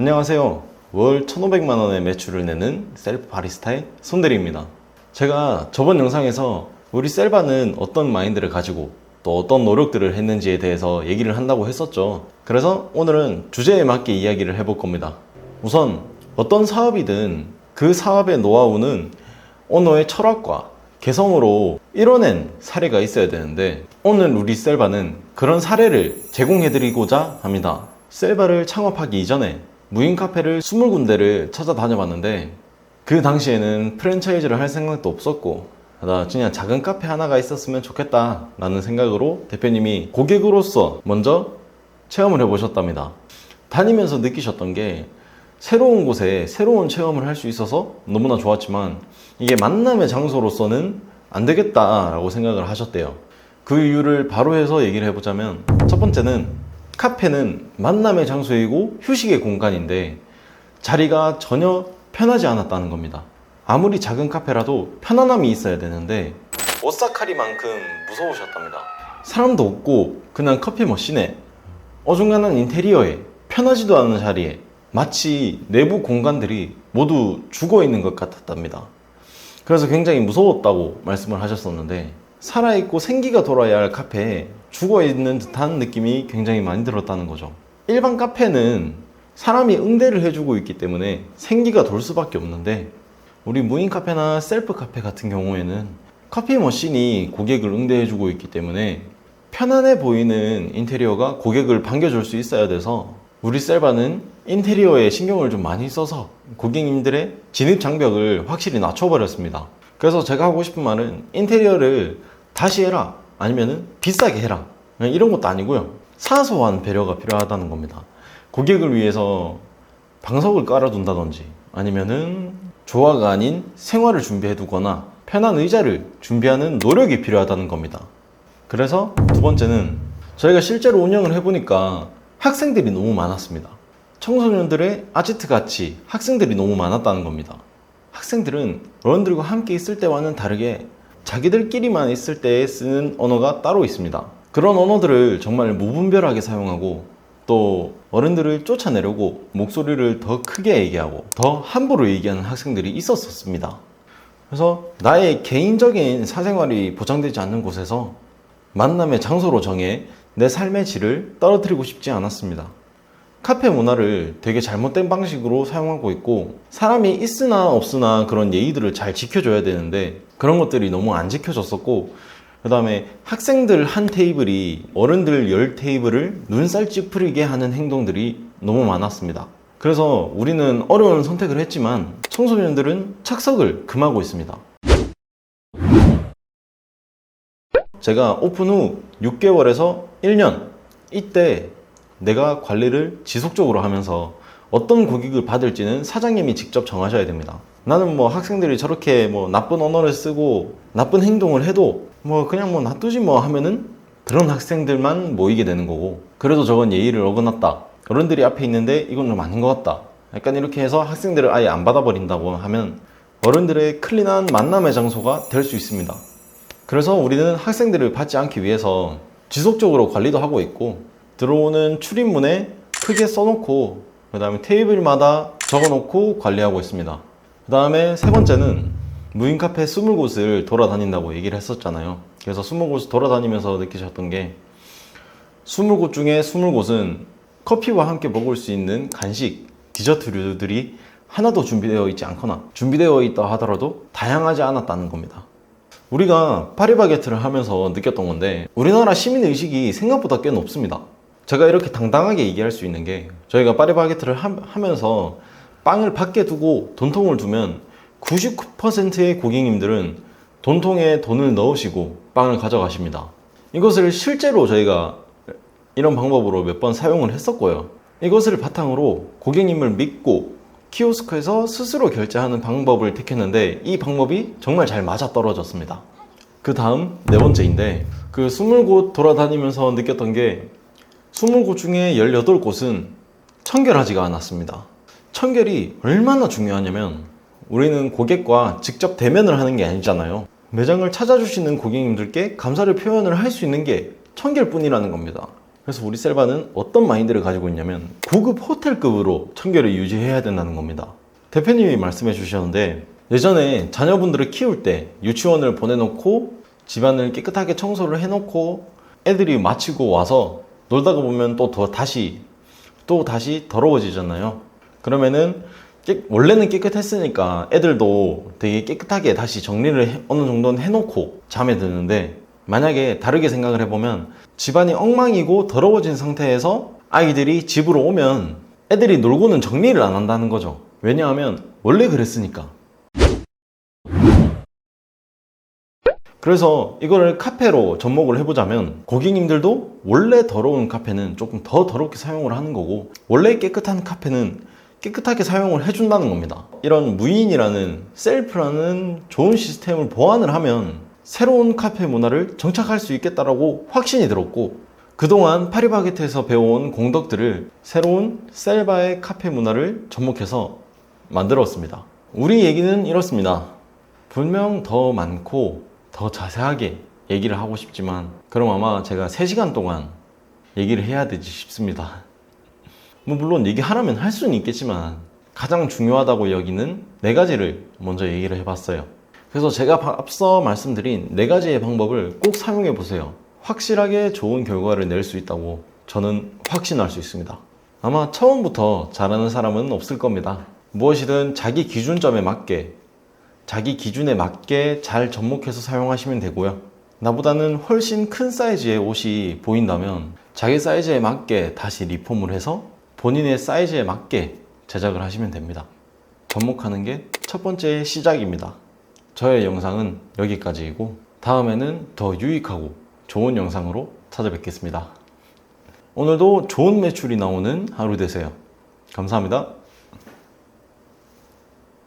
안녕하세요. 월 1,500만원의 매출을 내는 셀프 바리스타의 손대리입니다. 제가 저번 영상에서 우리 셀바는 어떤 마인드를 가지고 또 어떤 노력들을 했는지에 대해서 얘기를 한다고 했었죠. 그래서 오늘은 주제에 맞게 이야기를 해볼 겁니다. 우선 어떤 사업이든 그 사업의 노하우는 오너의 철학과 개성으로 이뤄낸 사례가 있어야 되는데, 오늘 우리 셀바는 그런 사례를 제공해드리고자 합니다. 셀바를 창업하기 이전에 무인 카페를 20군데를 찾아다녀 봤는데, 그 당시에는 프랜차이즈를 할 생각도 없었고, 나 그냥 작은 카페 하나가 있었으면 좋겠다 라는 생각으로 대표님이 고객으로서 먼저 체험을 해보셨답니다. 다니면서 느끼셨던 게, 새로운 곳에 새로운 체험을 할 수 있어서 너무나 좋았지만 이게 만남의 장소로서는 안 되겠다라고 생각을 하셨대요. 그 이유를 바로 해서 얘기를 해보자면, 첫 번째는 카페는 만남의 장소이고 휴식의 공간인데 자리가 전혀 편하지 않았다는 겁니다. 아무리 작은 카페라도 편안함이 있어야 되는데 오싹하리만큼 무서우셨답니다. 사람도 없고 그냥 커피 머신에 어중간한 인테리어에 편하지도 않은 자리에 마치 내부 공간들이 모두 죽어 있는 것 같았답니다. 그래서 굉장히 무서웠다고 말씀을 하셨었는데, 살아있고 생기가 돌아야 할 카페에 죽어 있는 듯한 느낌이 굉장히 많이 들었다는 거죠. 일반 카페는 사람이 응대를 해주고 있기 때문에 생기가 돌 수밖에 없는데, 우리 무인 카페나 셀프 카페 같은 경우에는 커피 머신이 고객을 응대해주고 있기 때문에 편안해 보이는 인테리어가 고객을 반겨줄 수 있어야 돼서, 우리 셀바는 인테리어에 신경을 좀 많이 써서 고객님들의 진입 장벽을 확실히 낮춰버렸습니다. 그래서 제가 하고 싶은 말은, 인테리어를 다시 해라, 아니면은 비싸게 해라, 이런 것도 아니고요. 사소한 배려가 필요하다는 겁니다. 고객을 위해서 방석을 깔아둔다든지, 아니면은 조화가 아닌 생활을 준비해 두거나 편한 의자를 준비하는 노력이 필요하다는 겁니다. 그래서 두 번째는, 저희가 실제로 운영을 해보니까 학생들이 너무 많았습니다. 청소년들의 아지트 같이 학생들이 너무 많았다는 겁니다. 학생들은 어른들과 함께 있을 때와는 다르게 자기들끼리만 있을 때 쓰는 언어가 따로 있습니다. 그런 언어들을 정말 무분별하게 사용하고, 또 어른들을 쫓아내려고 목소리를 더 크게 얘기하고 더 함부로 얘기하는 학생들이 있었습니다. 그래서 나의 개인적인 사생활이 보장되지 않는 곳에서 만남의 장소로 정해 내 삶의 질을 떨어뜨리고 싶지 않았습니다. 카페 문화를 되게 잘못된 방식으로 사용하고 있고, 사람이 있으나 없으나 그런 예의들을 잘 지켜줘야 되는데 그런 것들이 너무 안 지켜졌었고, 그 다음에 학생들 한 테이블이 어른들 10테이블을 눈살 찌푸리게 하는 행동들이 너무 많았습니다. 그래서 우리는 어려운 선택을 했지만 청소년들은 착석을 금하고 있습니다. 제가 오픈 후 6개월에서 1년, 이때 내가 관리를 지속적으로 하면서 어떤 고객을 받을지는 사장님이 직접 정하셔야 됩니다. 나는 학생들이 저렇게 나쁜 언어를 쓰고 나쁜 행동을 해도 그냥 놔두지 하면은 그런 학생들만 모이게 되는 거고, 그래도 저건 예의를 어긋났다, 어른들이 앞에 있는데 이건 좀 아닌 것 같다, 약간 이렇게 해서 학생들을 아예 안 받아버린다고 하면 어른들의 클린한 만남의 장소가 될 수 있습니다. 그래서 우리는 학생들을 받지 않기 위해서 지속적으로 관리도 하고 있고, 들어오는 출입문에 크게 써놓고 그 다음에 테이블마다 적어놓고 관리하고 있습니다. 그 다음에 세 번째는, 무인 카페 20곳을 돌아다닌다고 얘기를 했었잖아요. 그래서 20곳을 돌아다니면서 느끼셨던 게, 20곳 중에 20곳은 커피와 함께 먹을 수 있는 간식, 디저트류들이 하나도 준비되어 있지 않거나 준비되어 있다 하더라도 다양하지 않았다는 겁니다. 우리가 파리바게트를 하면서 느꼈던 건데, 우리나라 시민의식이 생각보다 꽤 높습니다. 제가 이렇게 당당하게 얘기할 수 있는 게, 저희가 파리바게트를 하면서 빵을 밖에 두고 돈통을 두면 99%의 고객님들은 돈통에 돈을 넣으시고 빵을 가져가십니다. 이것을 실제로 저희가 이런 방법으로 몇 번 사용을 했었고요. 이것을 바탕으로 고객님을 믿고 키오스크에서 스스로 결제하는 방법을 택했는데, 이 방법이 정말 잘 맞아떨어졌습니다. 그 다음 네 번째인데, 그 20곳 돌아다니면서 느꼈던 게, 20곳 중에 18곳은 청결하지가 않았습니다. 청결이 얼마나 중요하냐면, 우리는 고객과 직접 대면을 하는 게 아니잖아요. 매장을 찾아주시는 고객님들께 감사를 표현을 할 수 있는 게 청결뿐이라는 겁니다. 그래서 우리 셀바는 어떤 마인드를 가지고 있냐면 고급 호텔급으로 청결을 유지해야 된다는 겁니다. 대표님이 말씀해 주셨는데 예전에 자녀분들을 키울 때 유치원을 보내놓고 집안을 깨끗하게 청소를 해놓고 애들이 마치고 와서 놀다가 보면 다시 더러워지잖아요. 그러면은 원래는 깨끗했으니까 애들도 되게 깨끗하게 다시 정리를 어느 정도는 해놓고 잠에 드는데, 만약에 다르게 생각을 해보면 집안이 엉망이고 더러워진 상태에서 아이들이 집으로 오면 애들이 놀고는 정리를 안 한다는 거죠. 왜냐하면 원래 그랬으니까. 그래서 이거를 카페로 접목을 해보자면 고객님들도 원래 더러운 카페는 조금 더 더럽게 사용을 하는 거고, 원래 깨끗한 카페는 깨끗하게 사용을 해준다는 겁니다. 이런 무인이라는 셀프라는 좋은 시스템을 보완을 하면 새로운 카페 문화를 정착할 수 있겠다라고 확신이 들었고, 그동안 파리바게트에서 배워온 공덕들을 새로운 셀바의 카페 문화를 접목해서 만들었습니다. 우리 얘기는 이렇습니다. 분명 더 많고 더 자세하게 얘기를 하고 싶지만 그럼 아마 제가 3시간 동안 얘기를 해야 되지 싶습니다. 물론 얘기하라면 할 수는 있겠지만 가장 중요하다고 여기는 4가지를 먼저 얘기를 해봤어요. 그래서 제가 앞서 말씀드린 4가지의 방법을 꼭 사용해 보세요. 확실하게 좋은 결과를 낼 수 있다고 저는 확신할 수 있습니다. 아마 처음부터 잘하는 사람은 없을 겁니다. 무엇이든 자기 기준점에 맞게, 자기 기준에 맞게 잘 접목해서 사용하시면 되고요. 나보다는 훨씬 큰 사이즈의 옷이 보인다면 자기 사이즈에 맞게 다시 리폼을 해서 본인의 사이즈에 맞게 제작을 하시면 됩니다. 접목하는 게 첫 번째 시작입니다. 저의 영상은 여기까지이고 다음에는 더 유익하고 좋은 영상으로 찾아뵙겠습니다. 오늘도 좋은 매출이 나오는 하루 되세요. 감사합니다.